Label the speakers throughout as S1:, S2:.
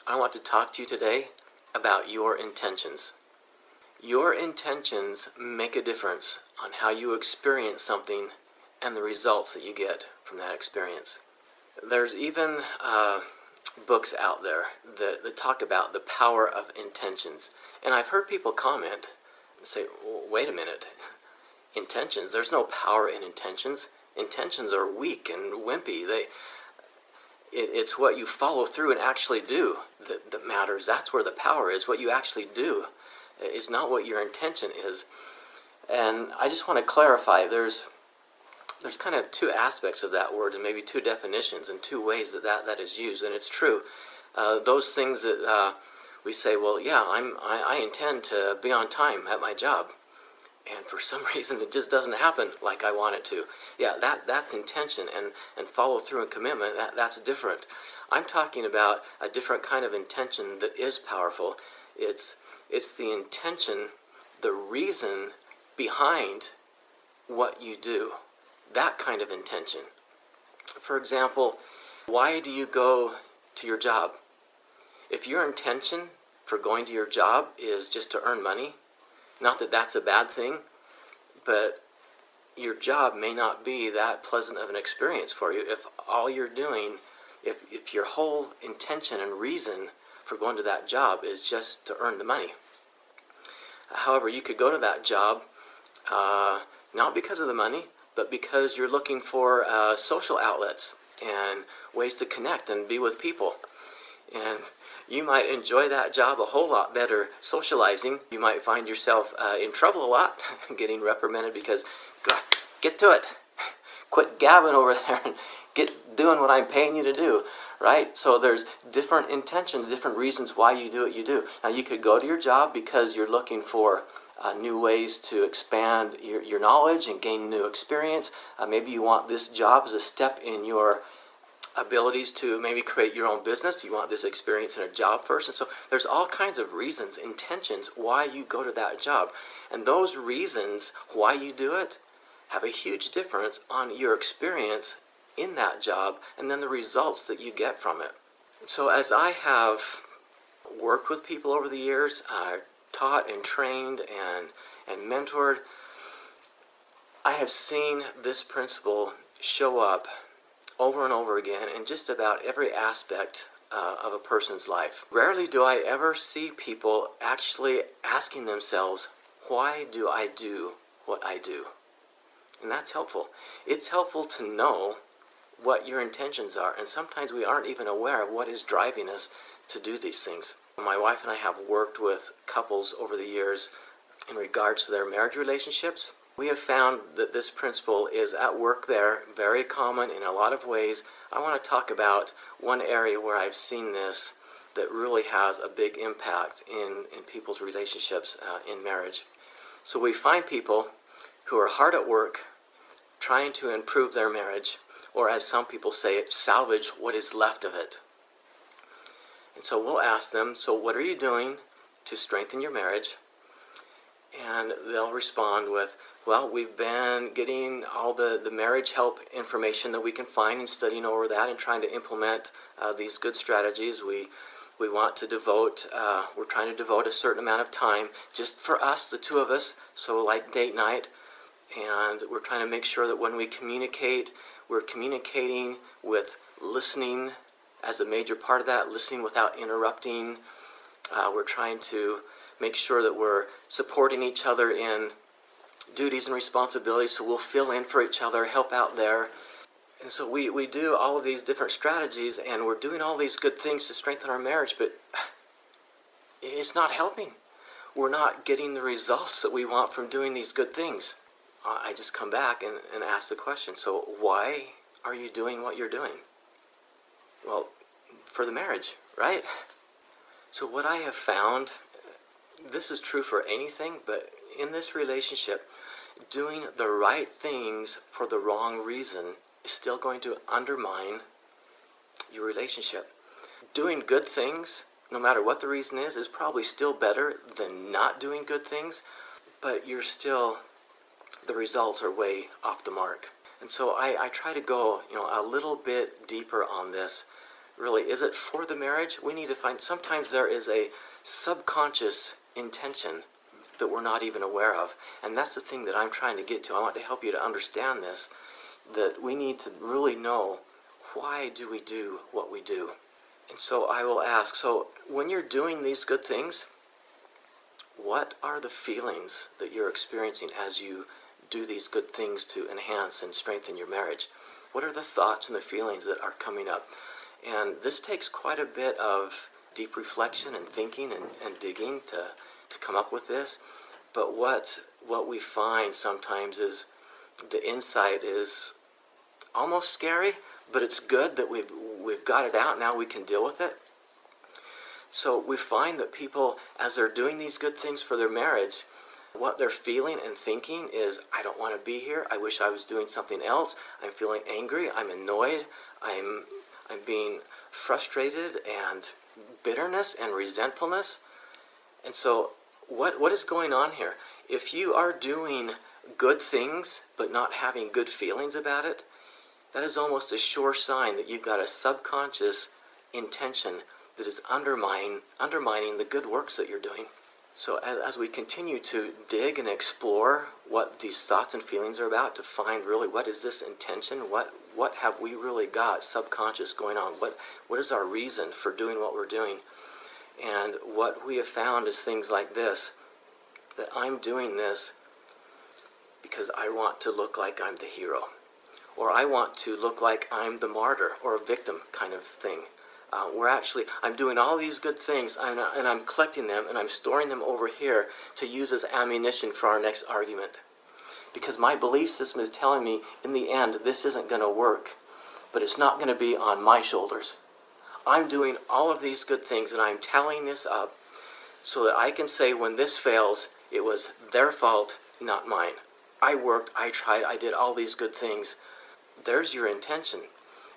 S1: I want to talk to you today about your intentions. Your intentions make a difference on how you experience something and the results that you get from that experience. There's even books out there that talk about the power of intentions. And I've heard people comment and say, well, wait a minute, intentions? There's no power in intentions. Intentions are weak and wimpy. It's what you follow through and actually do that matters. That's where the power is. What you actually do is not what your intention is. And I just want to clarify, there's kind of two aspects of that word, and maybe two definitions and two ways that is used. And it's true. Those things that we say, well, yeah, I intend to be on time at my job, and for some reason it just doesn't happen like I want it to. Yeah, that's intention, and follow through and commitment, that's different. I'm talking about a different kind of intention that is powerful. It's the intention, the reason behind what you do. That kind of intention. For example, why do you go to your job? If your intention for going to your job is just to earn money, not that that's a bad thing, but your job may not be that pleasant of an experience for you if all you're doing, if your whole intention and reason for going to that job is just to earn the money. However, you could go to that job not because of the money, but because you're looking for social outlets and ways to connect and be with people. And you might enjoy that job a whole lot better socializing. You might find yourself in trouble a lot, getting reprimanded because, God, get to it. Quit gabbing over there and get doing what I'm paying you to do, right? So there's different intentions, different reasons why you do what you do. Now, you could go to your job because you're looking for new ways to expand your knowledge and gain new experience. Maybe you want this job as a step in your abilities to maybe create your own business. You want this experience in a job first. And so there's all kinds of reasons, intentions, why you go to that job. And those reasons why you do it have a huge difference on your experience in that job and then the results that you get from it. So as I have worked with people over the years, taught and trained and mentored, I have seen this principle show up over and over again in just about every aspect of a person's life. Rarely do I ever see people actually asking themselves, why do I do what I do? And that's helpful. It's helpful to know what your intentions are, and sometimes we aren't even aware of what is driving us to do these things. My wife and I have worked with couples over the years in regards to their marriage relationships. We have found that this principle is at work there, very common in a lot of ways. I want to talk about one area where I've seen this that really has a big impact in people's relationships in marriage. So we find people who are hard at work trying to improve their marriage, or as some people say it, salvage what is left of it. And so we'll ask them, so what are you doing to strengthen your marriage? And they'll respond with, well, we've been getting all the marriage help information that we can find and studying over that and trying to implement these good strategies. We want to devote, we're trying to devote a certain amount of time just for us, the two of us, so like date night. And we're trying to make sure that when we communicate, we're communicating with listening as a major part of that, listening without interrupting. We're trying to make sure that we're supporting each other in duties and responsibilities, so we'll fill in for each other, help out there. And so we do all of these different strategies, and we're doing all these good things to strengthen our marriage, but it's not helping. We're not getting the results that we want from doing these good things. I just come back and ask the question, so why are you doing what you're doing? Well, for the marriage, right? So what I have found, this is true for anything, but in this relationship, doing the right things for the wrong reason is still going to undermine your relationship. Doing good things, no matter what the reason is probably still better than not doing good things, but the results are way off the mark. And so I try to go, a little bit deeper on this really, is it for the marriage? We need to find, sometimes there is a subconscious intention that we're not even aware of. And that's the thing that I'm trying to get to. I want to help you to understand this, that we need to really know, why do we do what we do? And so I will ask, so when you're doing these good things, what are the feelings that you're experiencing as you do these good things to enhance and strengthen your marriage? What are the thoughts and the feelings that are coming up? And this takes quite a bit of deep reflection and thinking and digging to come up with this. But what we find sometimes is the insight is almost scary, but it's good that we've got it out. Now we can deal with it. So we find that people, as they're doing these good things for their marriage, what they're feeling and thinking is, I don't want to be here. I wish I was doing something else. I'm feeling angry. I'm annoyed. I'm being frustrated, and bitterness and resentfulness. And so what is going on here? If you are doing good things but not having good feelings about it, that is almost a sure sign that you've got a subconscious intention that is undermining the good works that you're doing. So as we continue to dig and explore what these thoughts and feelings are about, to find really what is this intention, what have we really got subconscious going on, what is our reason for doing what we're doing. And what we have found is things like this, that I'm doing this because I want to look like I'm the hero, or I want to look like I'm the martyr or a victim kind of thing. I'm doing all these good things, and I'm collecting them, and I'm storing them over here to use as ammunition for our next argument. Because my belief system is telling me, in the end, this isn't going to work, but it's not going to be on my shoulders. I'm doing all of these good things, and I'm tallying this up so that I can say, when this fails, it was their fault, not mine. I worked, I tried, I did all these good things. There's your intention.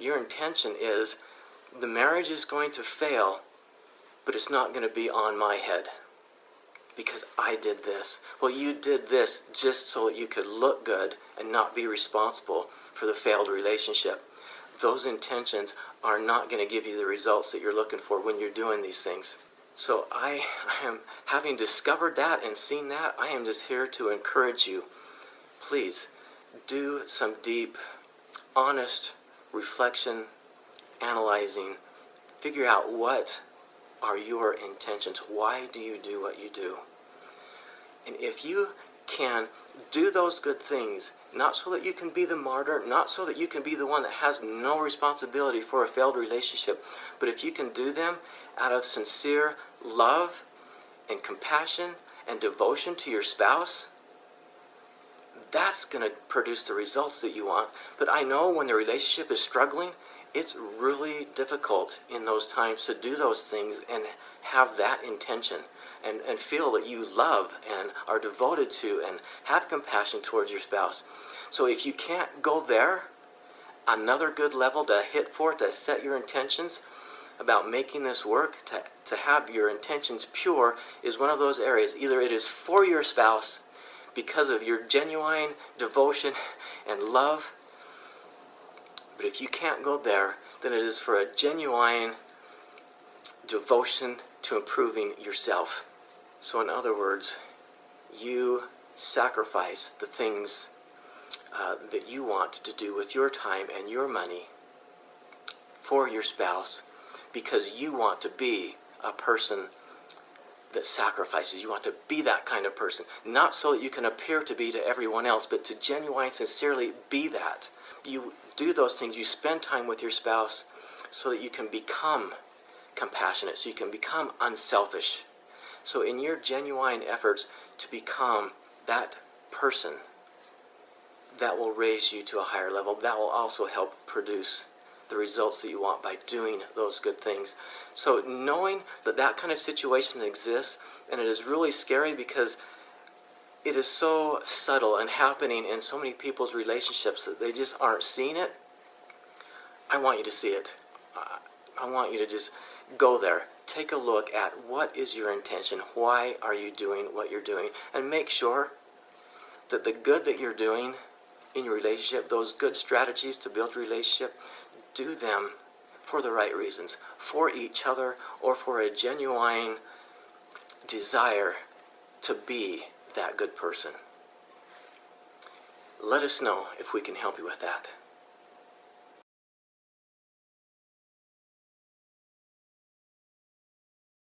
S1: Your intention is, the marriage is going to fail, but it's not going to be on my head because I did this. Well, you did this just so that you could look good and not be responsible for the failed relationship. Those intentions are not going to give you the results that you're looking for when you're doing these things. So I am, having discovered that and seen that, I am just here to encourage you. Please do some deep, honest reflection, analyzing, figure out what are your intentions. Why do you do what you do? And if you can do those good things, not so that you can be the martyr, not so that you can be the one that has no responsibility for a failed relationship, but if you can do them out of sincere love and compassion and devotion to your spouse, that's going to produce the results that you want. But I know when the relationship is struggling, it's really difficult in those times to do those things and have that intention and feel that you love and are devoted to and have compassion towards your spouse. So if you can't go there, another good level to hit for, to set your intentions about making this work, to have your intentions pure, is one of those areas. Either it is for your spouse because of your genuine devotion and love, but if you can't go there, then it is for a genuine devotion to improving yourself. So in other words, you sacrifice the things that you want to do with your time and your money for your spouse because you want to be a person that sacrifices. You want to be that kind of person. Not so that you can appear to be to everyone else, but to genuinely, sincerely be that. You do those things. You spend time with your spouse so that you can become compassionate, so you can become unselfish. So in your genuine efforts to become that person, that will raise you to a higher level. That will also help produce the results that you want by doing those good things. So knowing that that kind of situation exists, and it is really scary because it is so subtle and happening in so many people's relationships that they just aren't seeing it. I want you to see it. I want you to just go there. Take a look at what is your intention. Why are you doing what you're doing? And make sure that the good that you're doing in your relationship, those good strategies to build a relationship, do them for the right reasons, for each other, or for a genuine desire to be that good person. Let us know if we can help you with that.